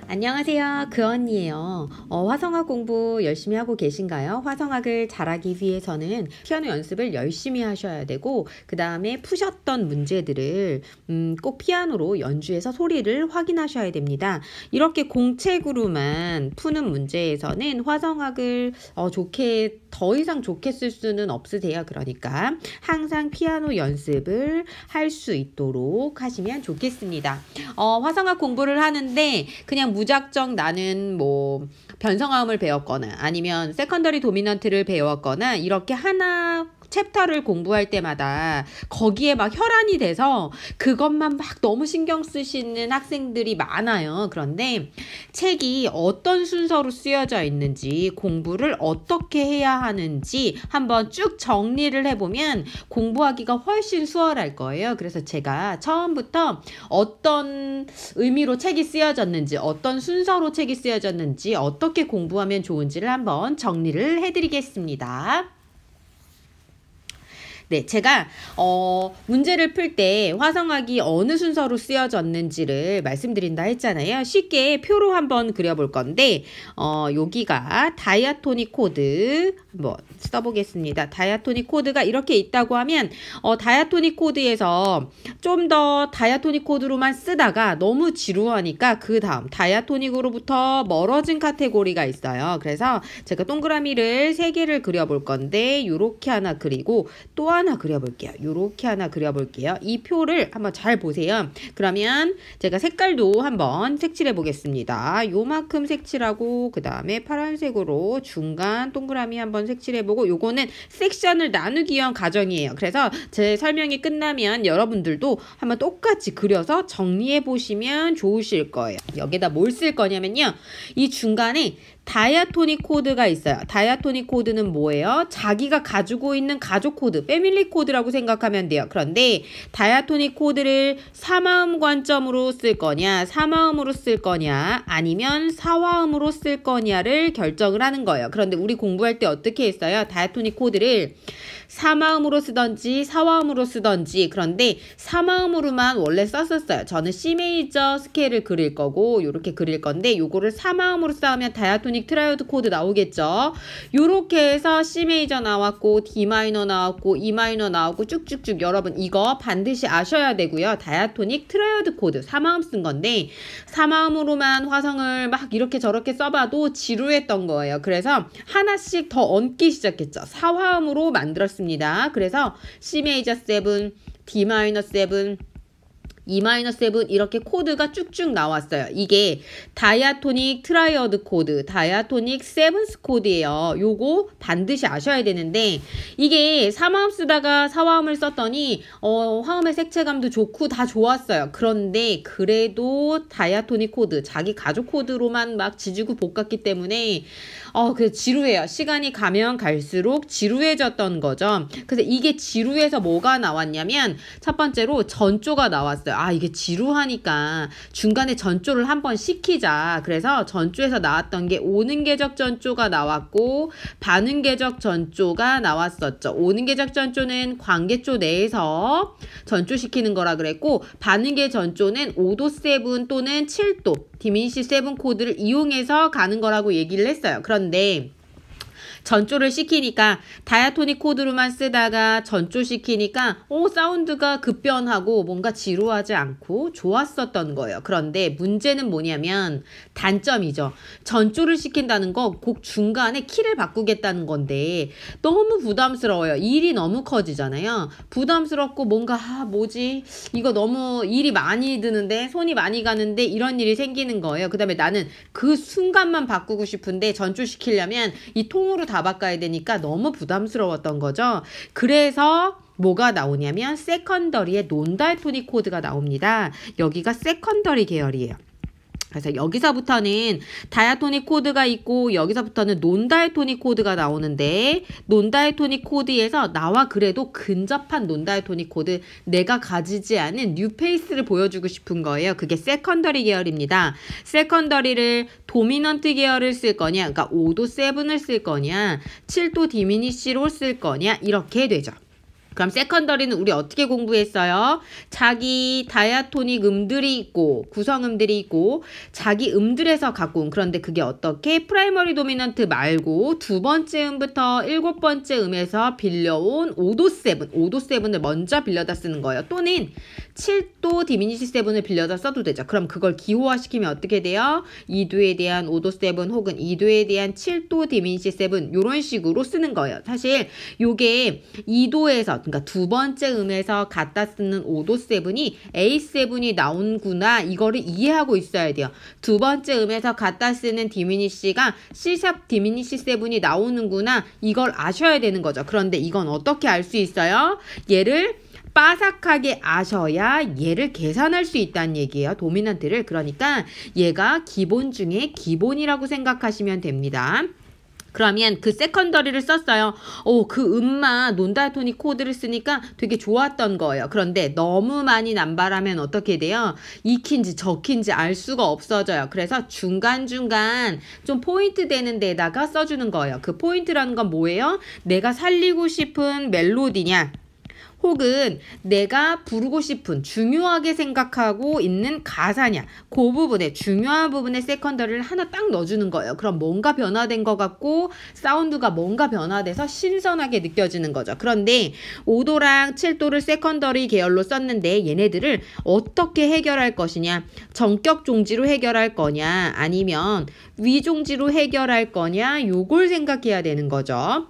안녕하세요. 그 언니예요. 화성학 공부 열심히 하고 계신가요? 화성학을 잘하기 위해서는 피아노 연습을 열심히 하셔야 되고 그 다음에 푸셨던 문제들을 꼭 피아노로 연주해서 소리를 확인하셔야 됩니다. 이렇게 공책으로만 푸는 문제에서는 화성학을 더 이상 좋게 쓸 수는 없으세요. 그러니까 항상 피아노 연습을 할 수 있도록 하시면 좋겠습니다. 화성학 공부를 하는데 그냥 무작정 나는 뭐 변성화음을 배웠거나 아니면 세컨더리 도미넌트를 배웠거나 이렇게 하나 챕터를 공부할 때마다 거기에 막 혈안이 돼서 그것만 막 너무 신경 쓰시는 학생들이 많아요. 그런데 책이 어떤 순서로 쓰여져 있는지 공부를 어떻게 해야 하는지 한번 쭉 정리를 해보면 공부하기가 훨씬 수월할 거예요. 그래서 제가 처음부터 어떤 의미로 책이 쓰여졌는지 어떤 순서로 책이 쓰여졌는지 어떻게 공부하면 좋은지를 한번 정리를 해드리겠습니다. 네, 제가 문제를 풀 때 화성학이 어느 순서로 쓰여졌는지를 말씀드린다 했잖아요. 쉽게 표로 한번 그려볼 건데 여기가 다이아토닉 코드 한번 써보겠습니다. 다이아토닉 코드가 이렇게 있다고 하면 다이아토닉 코드에서 좀 더 다이아토닉 코드로만 쓰다가 너무 지루하니까 그 다음 다이아토닉으로부터 멀어진 카테고리가 있어요. 그래서 제가 동그라미를 3개를 그려볼 건데 이렇게 하나 그리고 또 하나 그려볼게요. 이렇게 하나 그려볼게요. 이 표를 한번 잘 보세요. 그러면 제가 색깔도 한번 색칠해 보겠습니다. 요만큼 색칠하고 그 다음에 파란색으로 중간 동그라미 한번 색칠해보고 요거는 섹션을 나누기 위한 과정이에요. 그래서 제 설명이 끝나면 여러분들도 한번 똑같이 그려서 정리해 보시면 좋으실 거예요. 여기다 뭘 쓸 거냐면요. 이 중간에 다이아토닉 코드가 있어요. 다이아토닉 코드는 뭐예요? 자기가 가지고 있는 가족 코드, 패밀리 코드라고 생각하면 돼요. 그런데 다이아토닉 코드를 3화음 관점으로 쓸 거냐, 3화음으로 쓸 거냐, 아니면 4화음으로 쓸 거냐를 결정을 하는 거예요. 그런데 우리 공부할 때 어떻게 했어요? 다이아토닉 코드를 3화음으로 쓰던지 4화음으로 쓰던지. 그런데 3화음으로만 원래 썼었어요. 저는 C 메이저 스케일을 그릴 거고 이렇게 그릴 건데 요거를 3화음으로 쌓으면 다이아토닉 트라이오드 코드 나오겠죠. 요렇게 해서 C 메이저 나왔고 D 마이너 나왔고 E 마이너 나왔고 쭉쭉쭉. 여러분 이거 반드시 아셔야 되고요. 다이아토닉 트라이오드 코드 3화음 쓴 건데 3화음으로만 화성을 막 이렇게 저렇게 써봐도 지루했던 거예요. 그래서 하나씩 더 얹기 시작했죠. 4화음으로 만들었습니다. 그래서 C 메이저 7, D 마이너 7, E-7 이렇게 코드가 쭉쭉 나왔어요. 이게 다이아토닉 트라이어드 코드, 다이아토닉 세븐스 코드예요. 요거 반드시 아셔야 되는데 이게 3화음 쓰다가 4화음을 썼더니 화음의 색채감도 좋고 다 좋았어요. 그런데 그래도 다이아토닉 코드, 자기 가족 코드로만 막 지지고 볶았기 때문에 지루해요. 시간이 가면 갈수록 지루해졌던 거죠. 그래서 이게 지루해서 뭐가 나왔냐면 첫 번째로 전조가 나왔어요. 이게 지루하니까 중간에 전조를 한번 시키자. 그래서 전조에서 나왔던 게 오는 궤적 전조가 나왔고 반응 궤적 전조가 나왔었죠. 오는 궤적 전조는 관계조 내에서 전조시키는 거라 그랬고 반응계 전조는 5도 7 또는 7도 디미니시 7 코드를 이용해서 가는 거라고 얘기를 했어요. 그런데 전조를 시키니까 다이아토닉 코드로만 쓰다가 전조시키니까 사운드가 급변하고 뭔가 지루하지 않고 좋았었던 거예요. 그런데 문제는 뭐냐면 단점이죠. 전조를 시킨다는 거 곡 중간에 키를 바꾸겠다는 건데 너무 부담스러워요. 일이 너무 커지잖아요. 부담스럽고 뭔가 뭐지? 이거 너무 일이 많이 드는데 손이 많이 가는데 이런 일이 생기는 거예요. 그 다음에 나는 그 순간만 바꾸고 싶은데 전조시키려면 이 통으로 다 바꿔야 되니까 너무 부담스러웠던 거죠. 그래서 뭐가 나오냐면 세컨더리의 논다이토닉 코드가 나옵니다. 여기가 세컨더리 계열이에요. 그래서 여기서부터는 다이아토닉 코드가 있고 여기서부터는 논다이토닉 코드가 나오는데 논다이토닉 코드에서 나와 그래도 근접한 논다이토닉 코드 내가 가지지 않은 뉴페이스를 보여주고 싶은 거예요. 그게 세컨더리 계열입니다. 세컨더리를 도미넌트 계열을 쓸 거냐 그러니까 5도 7을 쓸 거냐 7도 디미니시로 쓸 거냐 이렇게 되죠. 그럼 세컨더리는 우리 어떻게 공부했어요? 자기 다이아토닉 음들이 있고 구성음들이 있고 자기 음들에서 갖고 온, 그런데 그게 어떻게 프라이머리 도미넌트 말고 두 번째 음부터 일곱 번째 음에서 빌려온 5도 세븐, 5도 세븐을 먼저 빌려다 쓰는 거예요. 또는 7도 디미니시 세븐을 빌려다 써도 되죠. 그럼 그걸 기호화시키면 어떻게 돼요? 2도에 대한 5도 세븐 혹은 2도에 대한 7도 디미니시 세븐 이런 식으로 쓰는 거예요. 사실 요게 2도에서 그러니까 두 번째 음에서 갖다 쓰는 5도 세븐이 A7이 나온구나, 이거를 이해하고 있어야 돼요. 두 번째 음에서 갖다 쓰는 디미니시가 C샵 디미니시 세븐이 나오는구나, 이걸 아셔야 되는 거죠. 그런데 이건 어떻게 알 수 있어요? 얘를 빠삭하게 아셔야 얘를 계산할 수 있다는 얘기예요. 도미넌트를. 그러니까 얘가 기본 중에 기본이라고 생각하시면 됩니다. 그러면 그 세컨더리를 썼어요. 그 음만 논다이아토닉 코드를 쓰니까 되게 좋았던 거예요. 그런데 너무 많이 남발하면 어떻게 돼요? 이 키인지 저 키인지 알 수가 없어져요. 그래서 중간중간 좀 포인트 되는 데다가 써주는 거예요. 그 포인트라는 건 뭐예요? 내가 살리고 싶은 멜로디냐, 혹은 내가 부르고 싶은 중요하게 생각하고 있는 가사냐, 그 부분에 중요한 부분에 세컨더리를 하나 딱 넣어주는 거예요. 그럼 뭔가 변화된 것 같고 사운드가 뭔가 변화돼서 신선하게 느껴지는 거죠. 그런데 5도랑 7도를 세컨더리 계열로 썼는데 얘네들을 어떻게 해결할 것이냐, 정격 종지로 해결할 거냐 아니면 위종지로 해결할 거냐, 요걸 생각해야 되는 거죠.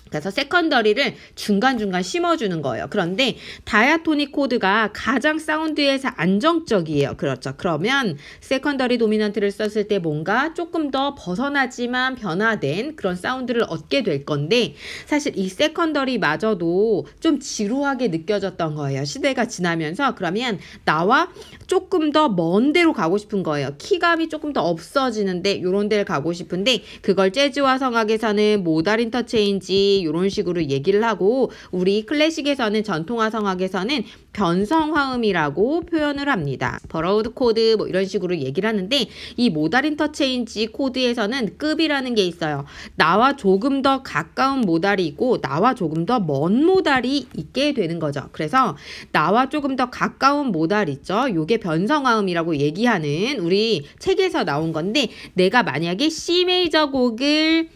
그래서 세컨더리를 중간중간 심어주는 거예요. 그런데 다이아토닉 코드가 가장 사운드에서 안정적이에요. 그렇죠. 그러면 세컨더리 도미넌트를 썼을 때 뭔가 조금 더 벗어나지만 변화된 그런 사운드를 얻게 될 건데, 사실 이 세컨더리마저도 좀 지루하게 느껴졌던 거예요. 시대가 지나면서. 그러면 나와 조금 더 먼 데로 가고 싶은 거예요. 키감이 조금 더 없어지는데 이런 데를 가고 싶은데, 그걸 재즈와 성악에서는 모달 인터체인지 이런 식으로 얘기를 하고, 우리 클래식에서는 전통화 성악에서는 변성화음이라고 표현을 합니다. 버러우드 코드 뭐 이런 식으로 얘기를 하는데, 이 모달 인터체인지 코드에서는 급이라는 게 있어요. 나와 조금 더 가까운 모달이 있고 나와 조금 더 먼 모달이 있게 되는 거죠. 그래서 나와 조금 더 가까운 모달 있죠. 요게 변성화음이라고 얘기하는 우리 책에서 나온 건데, 내가 만약에 C 메이저 곡을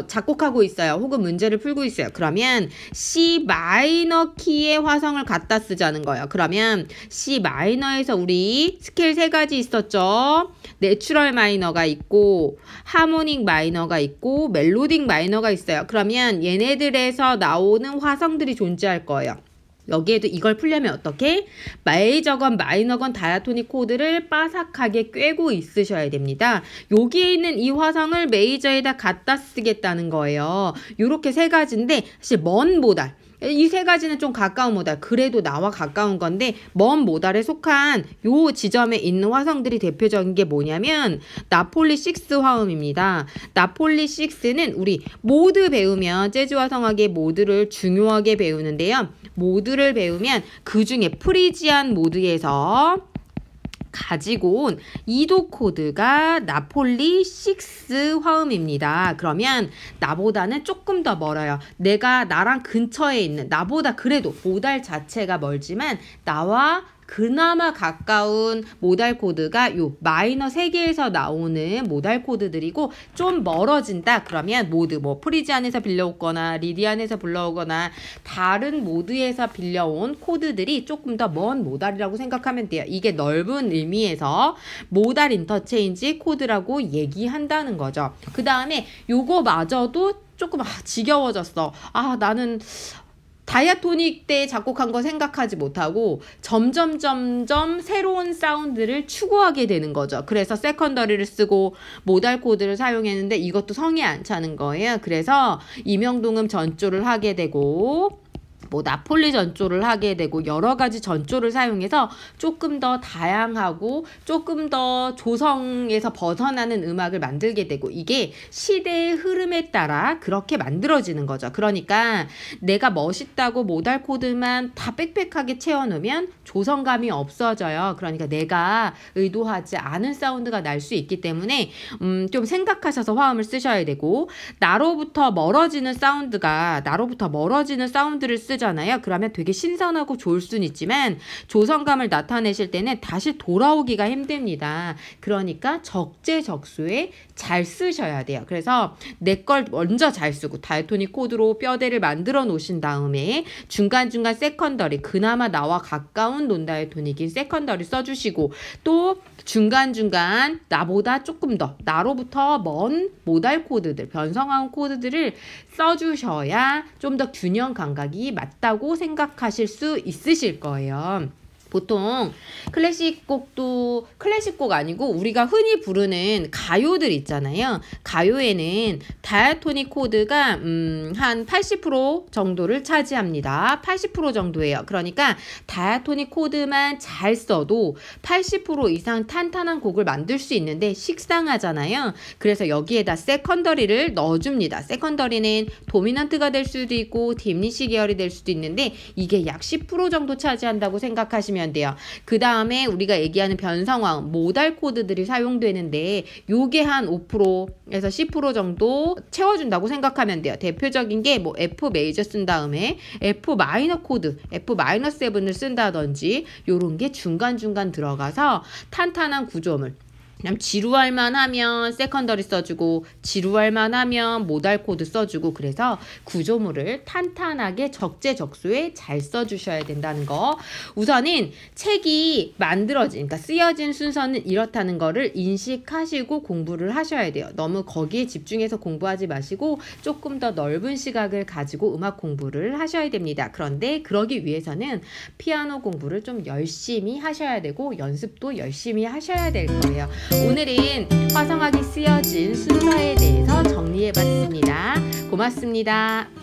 작곡하고 있어요. 혹은 문제를 풀고 있어요. 그러면 C 마이너 키의 화성을 갖다 쓰자는 거예요. 그러면 C 마이너에서 우리 스케일 세 가지 있었죠. 내추럴 마이너가 있고 하모닉 마이너가 있고 멜로딕 마이너가 있어요. 그러면 얘네들에서 나오는 화성들이 존재할 거예요. 여기에도 이걸 풀려면 어떻게? 메이저건 마이너건 다이아토닉 코드를 바삭하게 꿰고 있으셔야 됩니다. 여기에 있는 이 화성을 메이저에다 갖다 쓰겠다는 거예요. 요렇게 세 가지인데 사실 먼 모달, 이 세 가지는 좀 가까운 모달, 그래도 나와 가까운 건데 먼 모달에 속한 요 지점에 있는 화성들이 대표적인 게 뭐냐면 나폴리 6 화음입니다. 나폴리 6는 우리 모드 배우면 재즈와 성악의 모드를 중요하게 배우는데요. 모드를 배우면 그 중에 프리지안 모드에서 가지고 온 2도 코드가 나폴리 6 화음입니다. 그러면 나보다는 조금 더 멀어요. 내가 나랑 근처에 있는, 나보다 그래도 모달 자체가 멀지만 나와 그나마 가까운 모달 코드가 요 마이너 3개에서 나오는 모달 코드들이고, 좀 멀어진다 그러면 모드, 뭐 프리지안에서 빌려오거나 리디안에서 불러오거나 다른 모드에서 빌려온 코드들이 조금 더 먼 모달이라고 생각하면 돼요. 이게 넓은 의미에서 모달 인터체인지 코드라고 얘기한다는 거죠. 그 다음에 요거마저도 조금 지겨워졌어. 나는 다이아토닉 때 작곡한 거 생각하지 못하고 점점 새로운 사운드를 추구하게 되는 거죠. 그래서 세컨더리를 쓰고 모달 코드를 사용했는데 이것도 성에 안 차는 거예요. 그래서 이명동음 전조를 하게 되고 뭐 나폴리 전조를 하게 되고 여러 가지 전조를 사용해서 조금 더 다양하고 조금 더 조성에서 벗어나는 음악을 만들게 되고, 이게 시대의 흐름에 따라 그렇게 만들어지는 거죠. 그러니까 내가 멋있다고 모달 코드만 다 빽빽하게 채워놓으면 조성감이 없어져요. 그러니까 내가 의도하지 않은 사운드가 날 수 있기 때문에 좀 생각하셔서 화음을 쓰셔야 되고, 나로부터 멀어지는 사운드를 쓰 되잖아요. 그러면 되게 신선하고 좋을 수는 있지만 조성감을 나타내실 때는 다시 돌아오기가 힘듭니다. 그러니까 적재적소에 잘 쓰셔야 돼요. 그래서 내 걸 먼저 잘 쓰고 다이토닉 코드로 뼈대를 만들어 놓으신 다음에 중간중간 세컨더리, 그나마 나와 가까운 논다이토닉인 세컨더리 써주시고, 또 중간중간 나보다 조금 더 나로부터 먼 모달 코드들, 변성화음 코드들을 써주셔야 좀 더 균형 감각이 맞다고 생각하실 수 있으실 거예요. 보통 클래식 곡도 클래식 곡 아니고 우리가 흔히 부르는 가요들 있잖아요. 가요에는 다이아토닉 코드가 한 80% 정도를 차지합니다. 80% 정도예요. 그러니까 다이아토닉 코드만 잘 써도 80% 이상 탄탄한 곡을 만들 수 있는데 식상하잖아요. 그래서 여기에다 세컨더리를 넣어줍니다. 세컨더리는 도미넌트가 될 수도 있고 딥니시 계열이 될 수도 있는데 이게 약 10% 정도 차지한다고 생각하시면 돼요. 그 다음에 우리가 얘기하는 변성화음, 모달 코드들이 사용되는데 요게 한 5%에서 10% 정도 채워준다고 생각하면 돼요. 대표적인 게 뭐 F 메이저 쓴 다음에 F 마이너 코드, F 마이너 7을 쓴다든지 요런 게 중간중간 들어가서 탄탄한 구조물, 그냥 지루할만 하면 세컨더리 써주고 지루할만 하면 모달 코드 써주고, 그래서 구조물을 탄탄하게 적재적소에 잘 써주셔야 된다는 거. 우선은 책이 만들어진, 그러니까 쓰여진 순서는 이렇다는 거를 인식하시고 공부를 하셔야 돼요. 너무 거기에 집중해서 공부하지 마시고 조금 더 넓은 시각을 가지고 음악 공부를 하셔야 됩니다. 그런데 그러기 위해서는 피아노 공부를 좀 열심히 하셔야 되고 연습도 열심히 하셔야 될 거예요. 오늘은 화성학이 쓰여진 순서에 대해서 정리해봤습니다. 고맙습니다.